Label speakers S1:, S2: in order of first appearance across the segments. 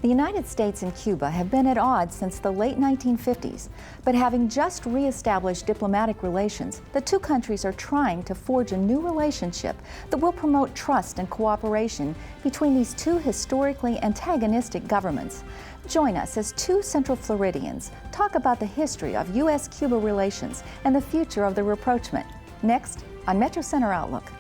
S1: The United States and Cuba have been at odds since the late 1950s, but having just re-established diplomatic relations, the two countries are trying to forge a new relationship that will promote trust and cooperation between these two historically antagonistic governments. Join us as two Central Floridians talk about the history of U.S.-Cuba relations and the future of the rapprochement. Next on Metro Center Outlook.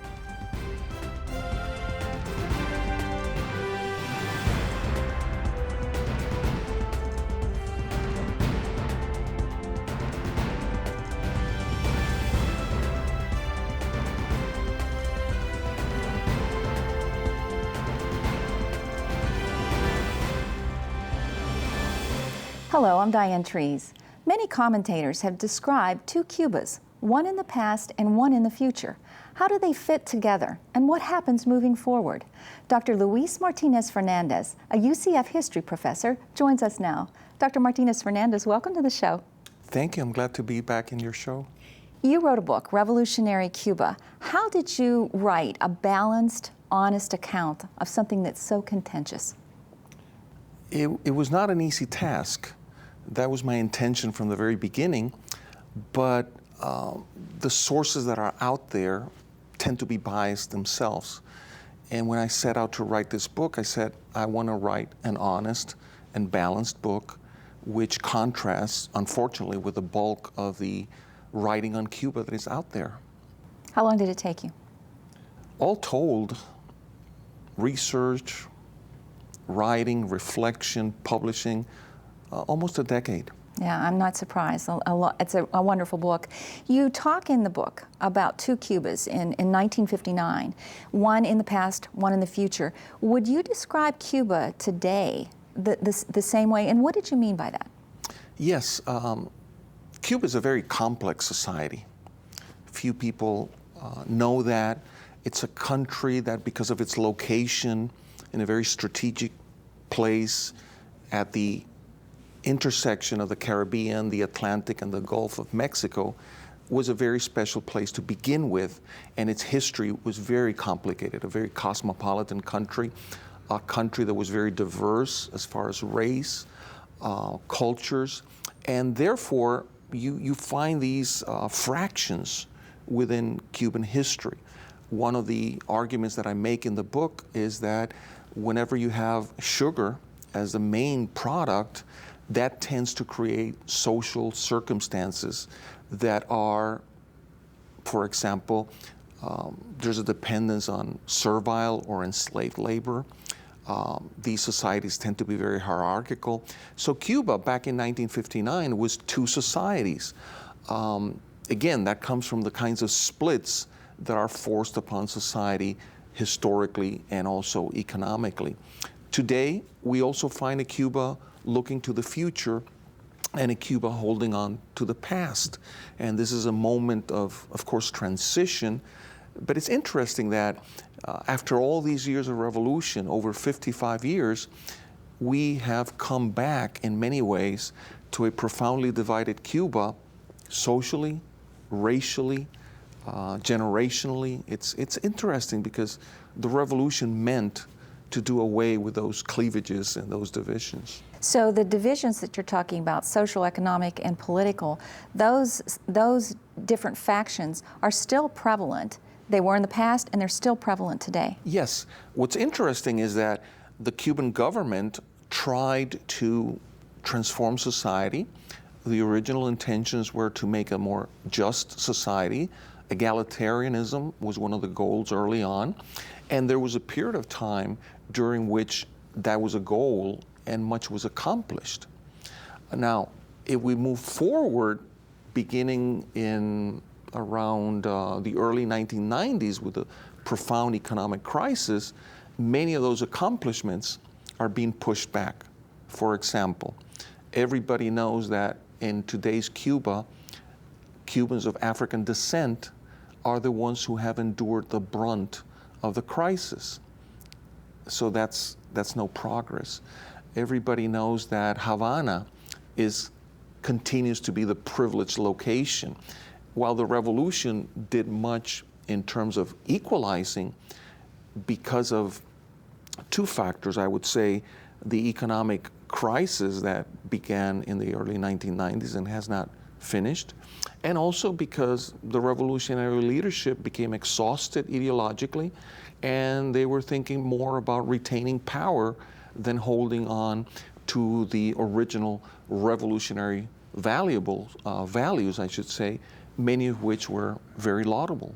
S1: Hello, I'm Diane Trees. Many commentators have described two Cubas, one in the past and one in the future. How do they fit together, and what happens moving forward? Dr. Luis Martinez-Fernandez, a UCF history professor, joins us now. Dr. Martinez-Fernandez, welcome to the show.
S2: Thank you. I'm glad to be back in your show.
S1: You wrote a book, Revolutionary Cuba. How did you write a balanced, honest account of something that's so contentious?
S2: It was not an easy task. That was my intention from the very beginning, but the sources that are out there tend to be biased themselves. And when I set out to write this book, I said, I want to write an honest and balanced book which contrasts, unfortunately, with the bulk of the writing on Cuba that is out there.
S1: How long did it take you?
S2: All told, research, writing, reflection, publishing, almost a decade.
S1: Yeah, I'm not surprised. It's a wonderful book. You talk in the book about two Cubas in 1959, one in the past, one in the future. Would you describe Cuba today the same way, and what did you mean by that?
S2: Yes, Cuba is a very complex society. Few people know that. It's a country that, because of its location in a very strategic place at the intersection of the Caribbean, the Atlantic, and the Gulf of Mexico, was a very special place to begin with, and its history was very complicated, a very cosmopolitan country, a country that was very diverse as far as race, cultures, and therefore you find these fractions within Cuban history. One of the arguments that I make in the book is that whenever you have sugar as the main product, that tends to create social circumstances that are, for example, there's a dependence on servile or enslaved labor. These societies tend to be very hierarchical. So Cuba, back in 1959, was two societies. Again, that comes from the kinds of splits that are forced upon society historically and also economically. Today, we also find a Cuba looking to the future and a Cuba holding on to the past. And this is a moment of course, transition. But it's interesting that after all these years of revolution, over 55 years, we have come back in many ways to a profoundly divided Cuba, socially, racially, generationally. It's interesting because the revolution meant to do away with those cleavages and those divisions.
S1: So the divisions that you're talking about, social, economic, and political, those different factions are still prevalent. They were in the past, and they're still prevalent today.
S2: Yes. What's interesting is that the Cuban government tried to transform society. The original intentions were to make a more just society. Egalitarianism was one of the goals early on. And there was a period of time during which that was a goal and much was accomplished. Now, if we move forward, beginning in around the early 1990s with the profound economic crisis, many of those accomplishments are being pushed back. For example, everybody knows that in today's Cuba, Cubans of African descent are the ones who have endured the brunt of the crisis. So that's no progress. Everybody knows that Havana continues to be the privileged location. While the revolution did much in terms of equalizing, because of two factors, I would say, the economic crisis that began in the early 1990s and has not finished, and also because the revolutionary leadership became exhausted ideologically, and they were thinking more about retaining power than holding on to the original revolutionary values, I should say, many of which were very laudable.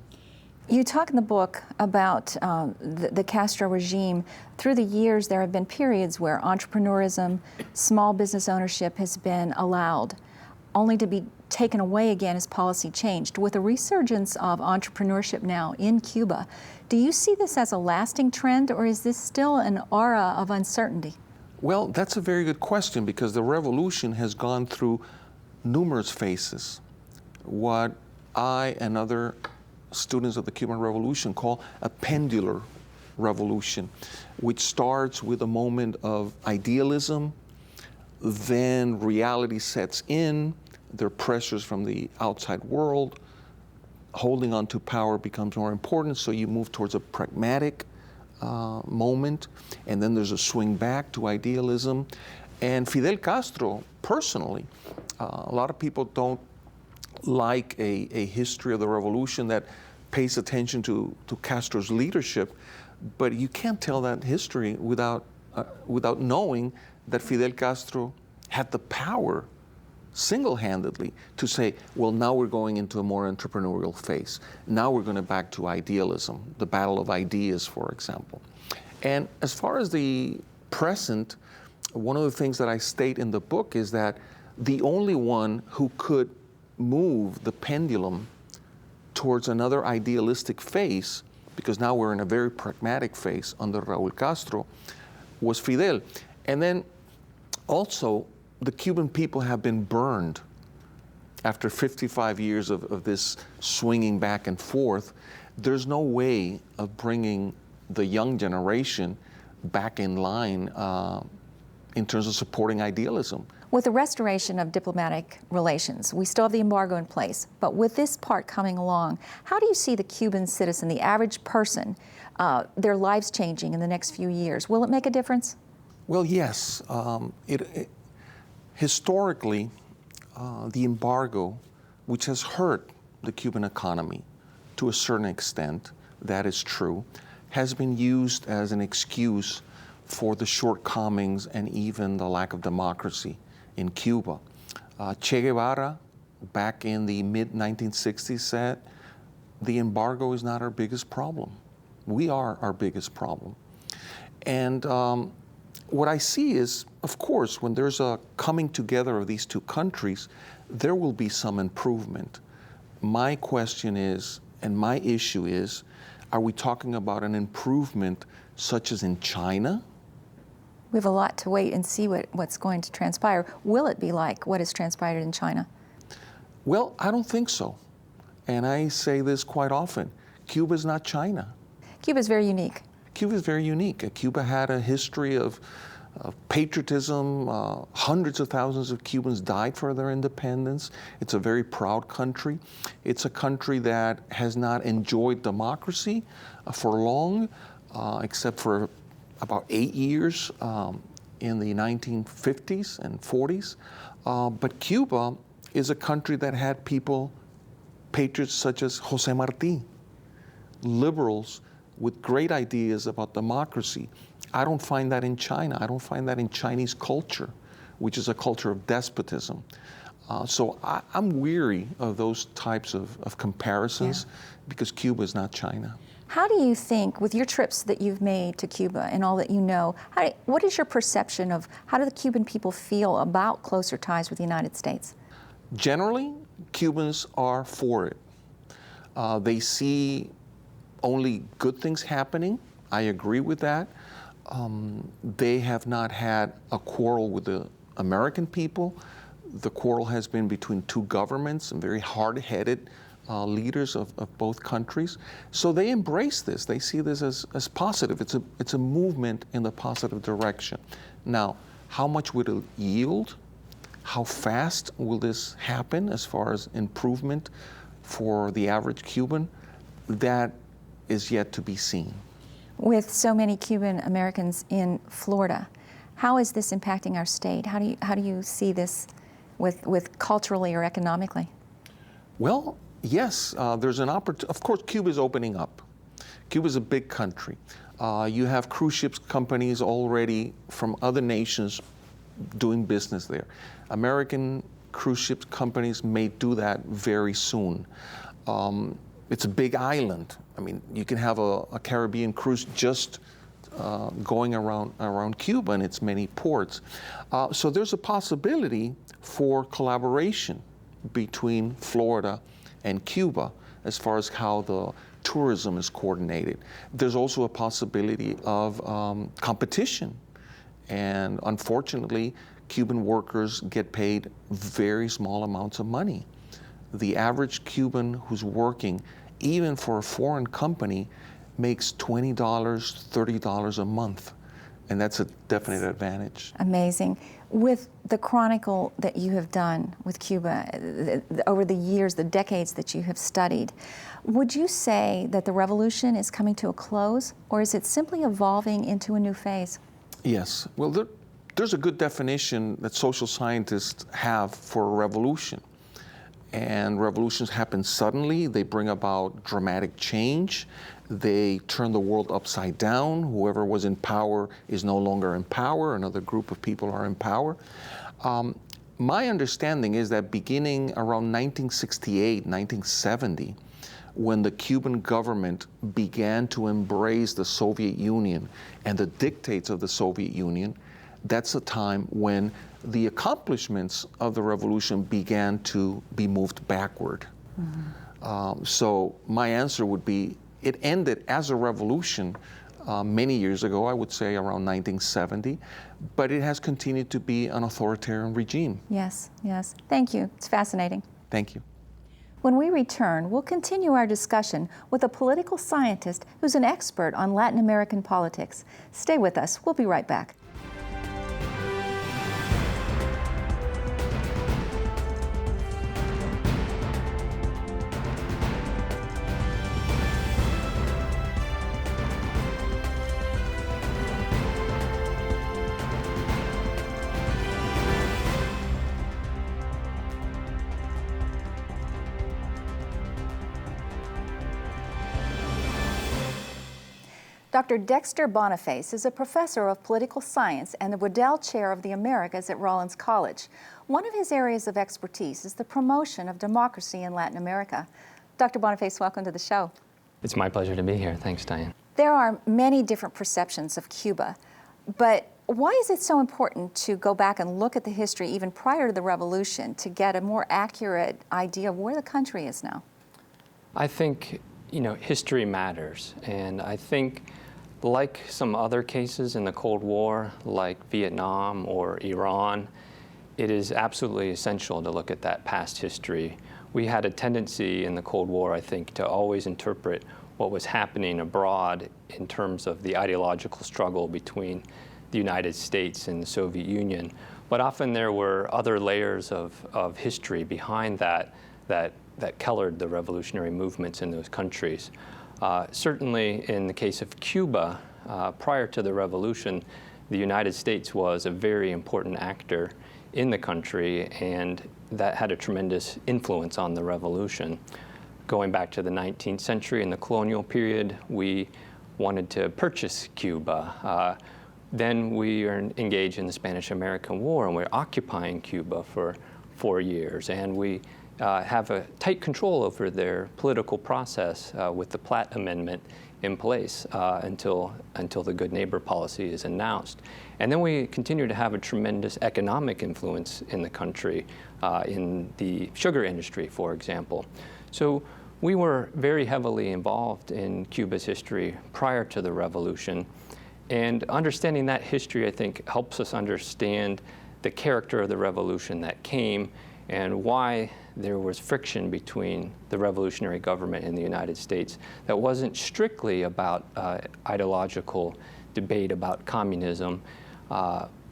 S1: You talk in the book about the Castro regime. Through the years, there have been periods where entrepreneurism, small business ownership has been allowed, only to be taken away again as policy changed. With a resurgence of entrepreneurship now in Cuba, do you see this as a lasting trend, or is this still an aura of uncertainty?
S2: Well, that's a very good question, because the revolution has gone through numerous phases. What I and other students of the Cuban Revolution call a pendular revolution, which starts with a moment of idealism, then reality sets in, there are pressures from the outside world, holding on to power becomes more important, so you move towards a pragmatic moment, and then there's a swing back to idealism. And Fidel Castro, personally, a lot of people don't like a history of the revolution that pays attention to Castro's leadership, but you can't tell that history without knowing that Fidel Castro had the power single-handedly to say, well, now we're going into a more entrepreneurial phase. Now we're going back to idealism, the battle of ideas, for example. And as far as the present, one of the things that I state in the book is that the only one who could move the pendulum towards another idealistic phase, because now we're in a very pragmatic phase under Raúl Castro, was Fidel. And then also, the Cuban people have been burned after 55 years of this swinging back and forth. There's no way of bringing the young generation back in line in terms of supporting idealism.
S1: With the restoration of diplomatic relations, we still have the embargo in place, but with this part coming along, how do you see the Cuban citizen, the average person, their lives changing in the next few years? Will it make a difference?
S2: Well, yes. Historically, the embargo, which has hurt the Cuban economy to a certain extent, that is true, has been used as an excuse for the shortcomings and even the lack of democracy in Cuba. Che Guevara, back in the mid-1960s, said, the embargo is not our biggest problem. We are our biggest problem. And what I see is, of course, when there's a coming together of these two countries, there will be some improvement. My question is, and my issue is, are we talking about an improvement such as in China?
S1: We have a lot to wait and see what's going to transpire. Will it be like what has transpired in China?
S2: Well, I don't think so. And I say this quite often. Cuba is not China.
S1: Cuba is very unique.
S2: Cuba is very unique. Cuba had a history of patriotism. Hundreds of thousands of Cubans died for their independence. It's a very proud country. It's a country that has not enjoyed democracy for long, except for about 8 years in the 1950s and 40s. But Cuba is a country that had people, patriots such as José Martí, liberals with great ideas about democracy. I don't find that in China. I don't find that in Chinese culture, which is a culture of despotism. So I'm weary of those types of comparisons because Cuba is not China.
S1: How do you think, with your trips that you've made to Cuba and all that you know, what is your perception of how do the Cuban people feel about closer ties with the United States?
S2: Generally, Cubans are for it. They see only good things happening. I agree with that. They have not had a quarrel with the American people. The quarrel has been between two governments and very hard-headed leaders of both countries. So they embrace this. They see this as positive. It's a movement in the positive direction. Now, how much will it yield? How fast will this happen as far as improvement for the average Cuban? That is yet to be seen.
S1: With so many Cuban Americans in Florida, How is this impacting our state? How do you see this with culturally or economically?
S2: Well, yes, there's an opportunity. Of course, Cuba is opening up. Cuba is a big country. You have cruise ships companies already from other nations doing business there. American cruise ship companies may do that very soon. It's a big island. I mean, you can have a Caribbean cruise just going around Cuba and its many ports. So there's a possibility for collaboration between Florida and Cuba as far as how the tourism is coordinated. There's also a possibility of competition. And unfortunately, Cuban workers get paid very small amounts of money. The average Cuban who's working, even for a foreign company, makes $20, $30 a month. And that's a definite advantage.
S1: Amazing. With the chronicle that you have done with Cuba over the years, the decades that you have studied, would you say that the revolution is coming to a close, or is it simply evolving into a new phase?
S2: Yes. Well, there's a good definition that social scientists have for a revolution. And revolutions happen suddenly. They bring about dramatic change. They turn the world upside down. Whoever was in power is no longer in power. Another group of people are in power. My understanding is that beginning around 1968, 1970, when the Cuban government began to embrace the Soviet Union and the dictates of the Soviet Union, that's a time when the accomplishments of the revolution began to be moved backward. Mm-hmm. So my answer would be, it ended as a revolution many years ago, I would say around 1970, but it has continued to be an authoritarian regime.
S1: Yes, yes. Thank you. It's fascinating.
S2: Thank you.
S1: When we return, we'll continue our discussion with a political scientist who's an expert on Latin American politics. Stay with us. We'll be right back. Dr. Dexter Boniface is a professor of political science and the Waddell Chair of the Americas at Rollins College. One of his areas of expertise is the promotion of democracy in Latin America. Dr. Boniface, welcome to the show.
S3: It's my pleasure to be here. Thanks, Diane.
S1: There are many different perceptions of Cuba, but why is it so important to go back and look at the history even prior to the revolution to get a more accurate idea of where the country is now?
S3: I think, history matters, and I think like some other cases in the Cold War, like Vietnam or Iran, it is absolutely essential to look at that past history. We had a tendency in the Cold War, I think, to always interpret what was happening abroad in terms of the ideological struggle between the United States and the Soviet Union. But often there were other layers of history behind that colored the revolutionary movements in those countries. Certainly in the case of Cuba, prior to the revolution, the United States was a very important actor in the country, and that had a tremendous influence on the revolution. Going back to the 19th century and the colonial period, we wanted to purchase Cuba. Then we are engaged in the Spanish-American War, and we're occupying Cuba for 4 years, and we have a tight control over their political process with the Platt Amendment in place until the Good Neighbor policy is announced. And then we continue to have a tremendous economic influence in the country, in the sugar industry, for example. So we were very heavily involved in Cuba's history prior to the revolution. And understanding that history, I think, helps us understand the character of the revolution that came and why there was friction between the revolutionary government in the United States that wasn't strictly about ideological debate about communism.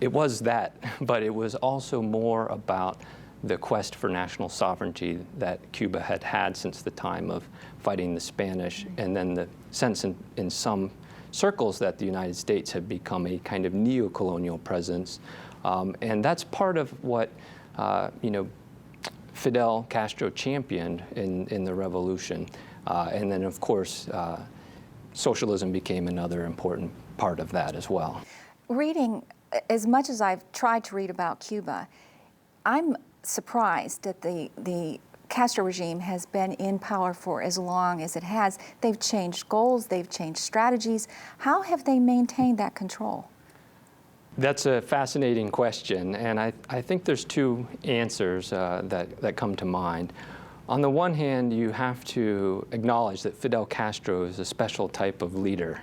S3: It was that, but it was also more about the quest for national sovereignty that Cuba had had since the time of fighting the Spanish, and then the sense in some circles that the United States had become a kind of neo-colonial presence. And that's part of what, Fidel Castro championed in the revolution. And then, of course, socialism became another important part of that as well.
S1: Reading, as much as I've tried to read about Cuba, I'm surprised that the Castro regime has been in power for as long as it has. They've changed goals, they've changed strategies. How have they maintained that control?
S3: That's a fascinating question, and I think there's two answers that come to mind. On the one hand, you have to acknowledge that Fidel Castro is a special type of leader.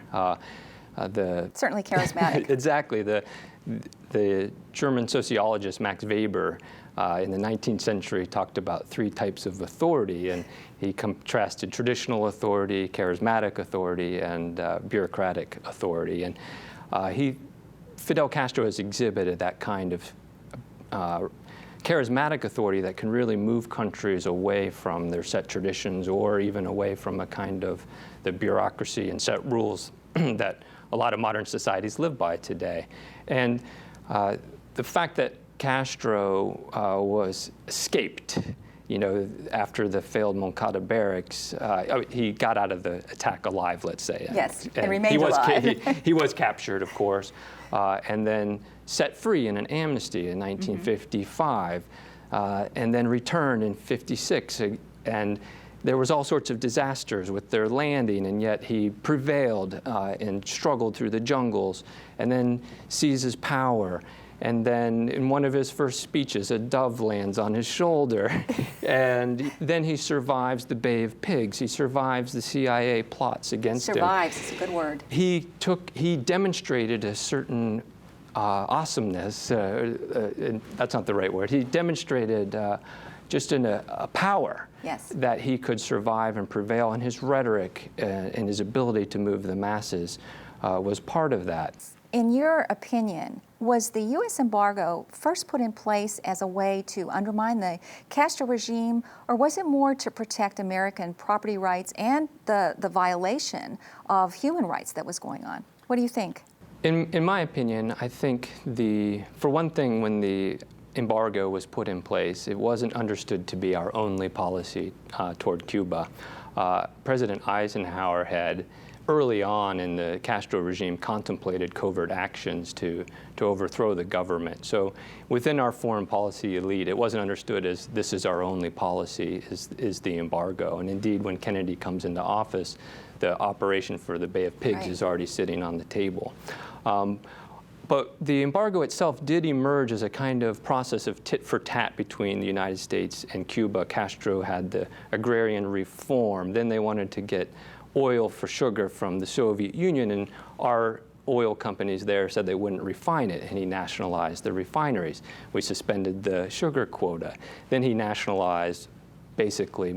S1: Certainly charismatic.
S3: Exactly. The German sociologist Max Weber in the 19th century talked about three types of authority, and he contrasted traditional authority, charismatic authority, and bureaucratic authority. And Fidel Castro has exhibited that kind of charismatic authority that can really move countries away from their set traditions or even away from a kind of the bureaucracy and set rules that a lot of modern societies live by today. And the fact that Castro was escaped, after the failed Moncada barracks, he got out of the attack alive, let's say.
S1: Yes, and remained alive.
S3: He was captured, of course, and then set free in an amnesty in 1955, and then returned in 56. And there was all sorts of disasters with their landing, and yet he prevailed and struggled through the jungles, and then seizes power. And then in one of his first speeches, a dove lands on his shoulder. And then he survives the Bay of Pigs. He survives the CIA plots against him.
S1: Survives is a good word.
S3: He demonstrated a certain awesomeness. That's not the right word. He demonstrated just a power that he could survive and prevail. And his rhetoric and his ability to move the masses was part of that.
S1: In your opinion, was the U.S. embargo first put in place as a way to undermine the Castro regime, or was it more to protect American property rights and the violation of human rights that was going on? What do you think?
S3: In my opinion, I think for one thing, when the embargo was put in place, it wasn't understood to be our only policy toward Cuba. President Eisenhower had early on in the Castro regime contemplated covert actions to overthrow the government. So within our foreign policy elite, it wasn't understood as this is our only policy, is the embargo. And indeed, when Kennedy comes into office, the operation for the Bay of Pigs is already sitting on the table. But the embargo itself did emerge as a kind of process of tit for tat between the United States and Cuba. Castro had the agrarian reform. Then they wanted to get oil for sugar from the Soviet Union, and our oil companies there said they wouldn't refine it, and he nationalized the refineries. We suspended the sugar quota. Then he nationalized basically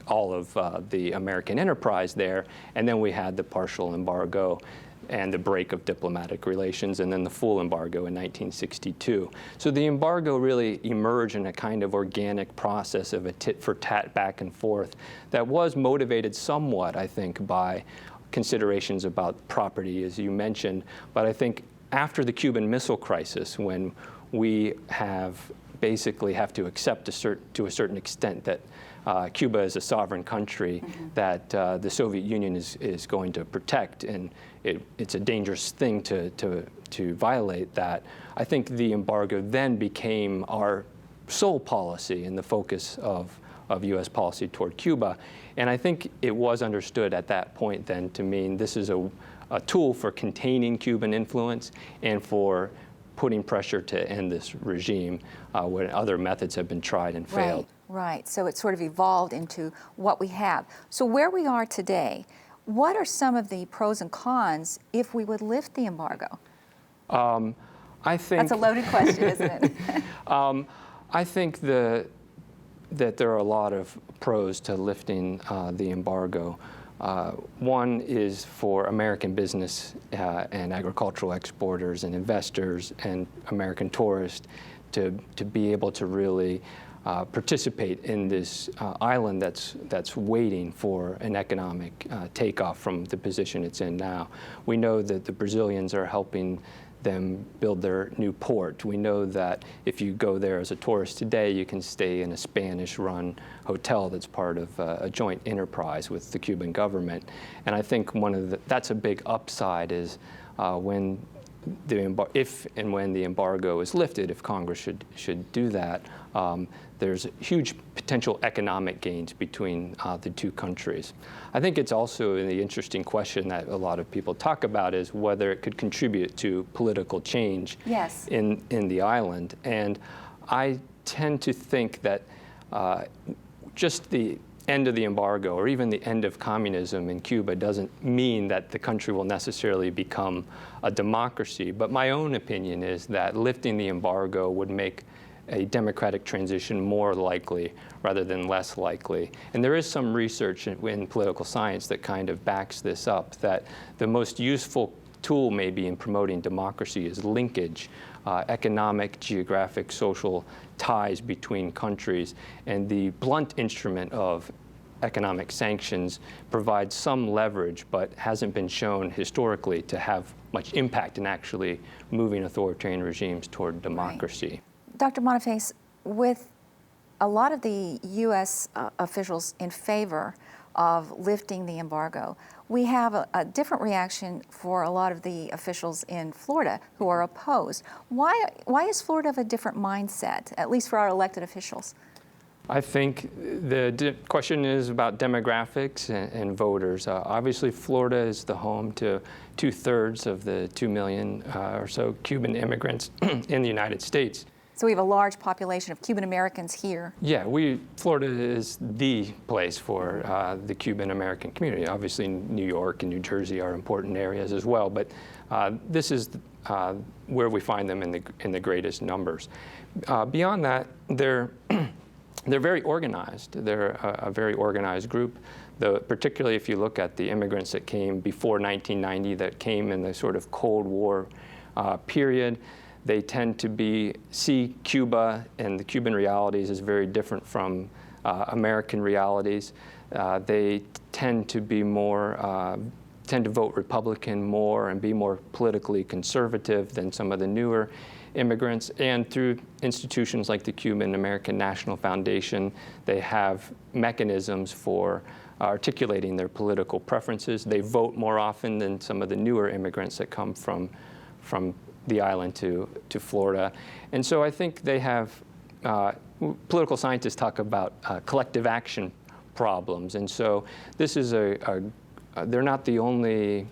S3: all of the American enterprise there, and then we had the partial embargo and the break of diplomatic relations, and then the full embargo in 1962. So the embargo really emerged in a kind of organic process of a tit-for-tat back and forth that was motivated somewhat, I think, by considerations about property, as you mentioned. But I think after the Cuban Missile Crisis, when we basically have to accept to a certain extent that Cuba is a sovereign country that the Soviet Union is going to protect, and it's a dangerous thing to violate that. I think the embargo then became our sole policy and the focus of U.S. policy toward Cuba. And I think it was understood at that point then to mean this is a tool for containing Cuban influence and for putting pressure to end this regime when other methods have been tried and failed.
S1: Right. So it sort of evolved into what we have. So where we are today, what are some of the pros and cons if we would lift the embargo?
S3: I think
S1: that's a loaded question, isn't it?
S3: I think that there are a lot of pros to lifting the embargo. One is for American business and agricultural exporters and investors and American tourists to be able to really participate in this island that's waiting for an economic takeoff from the position it's in now. We know that the Brazilians are helping them build their new port. We know that if you go there as a tourist today, you can stay in a Spanish-run hotel that's part of a joint enterprise with the Cuban government. And I think that's a big upside is if and when the embargo is lifted, if Congress should do that, there's huge potential economic gains between the two countries. I think it's also the interesting question that a lot of people talk about is whether it could contribute to political change
S1: yes.
S3: in the island. And I tend to think that just the end of the embargo or even the end of communism in Cuba doesn't mean that the country will necessarily become a democracy. But my own opinion is that lifting the embargo would make a democratic transition more likely rather than less likely. And there is some research in political science that kind of backs this up, that the most useful tool maybe in promoting democracy is linkage, economic, geographic, social ties between countries. And the blunt instrument of economic sanctions provides some leverage, but hasn't been shown historically to have much impact in actually moving authoritarian regimes toward democracy.
S1: Right. Dr. Boniface, with a lot of the U.S. Officials in favor of lifting the embargo, we have a different reaction for a lot of the officials in Florida who are opposed. Why is Florida of a different mindset, at least for our elected officials?
S3: I think the question is about demographics and voters. Obviously, Florida is the home to 2/3 of the 2 million or so Cuban immigrants in the United States.
S1: So we have a large population of Cuban Americans here.
S3: Yeah, Florida is the place for the Cuban American community. Obviously, New York and New Jersey are important areas as well, but this is where we find them in the greatest numbers. Beyond that, they're very organized. They're a very organized group. Particularly if you look at the immigrants that came before 1990, that came in the sort of Cold War period, they tend to see Cuba and the Cuban realities as very different from American realities. They tend to be tend to vote Republican more and be more politically conservative than some of the newer immigrants. And through institutions like the Cuban American National Foundation, they have mechanisms for articulating their political preferences. They vote more often than some of the newer immigrants that come from the island to Florida. And so I think they have, political scientists talk about collective action problems. And so this is they're not the only,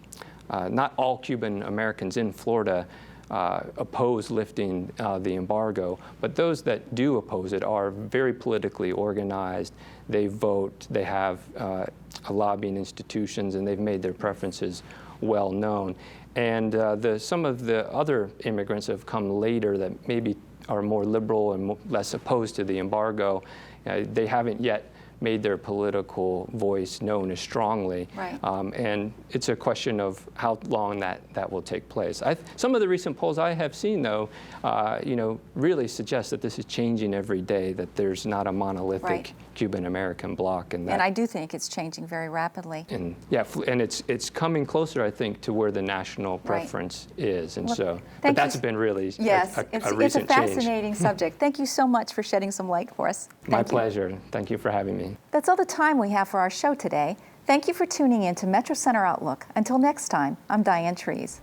S3: not all Cuban Americans in Florida oppose lifting the embargo, but those that do oppose it are very politically organized. They vote, they have lobbying institutions, and they've made their preferences well known. And some of the other immigrants that have come later that maybe are more liberal and less opposed to the embargo, they haven't yet made their political voice known as strongly.
S1: Right.
S3: And it's a question of how long that will take place. Some of the recent polls I have seen, though, really suggest that this is changing every day, that there's not a monolithic
S1: right.
S3: Cuban-American bloc. And
S1: I do think it's changing very rapidly.
S3: And yeah, and it's coming closer, I think, to where the national preference right. is. And but that's been really
S1: yes,
S3: a recent
S1: it's a fascinating
S3: change.
S1: subject. Thank you so much for shedding some light for us.
S3: My pleasure. Thank you for having me.
S1: That's all the time we have for our show today. Thank you for tuning in to Metro Center Outlook. Until next time, I'm Diane Trees.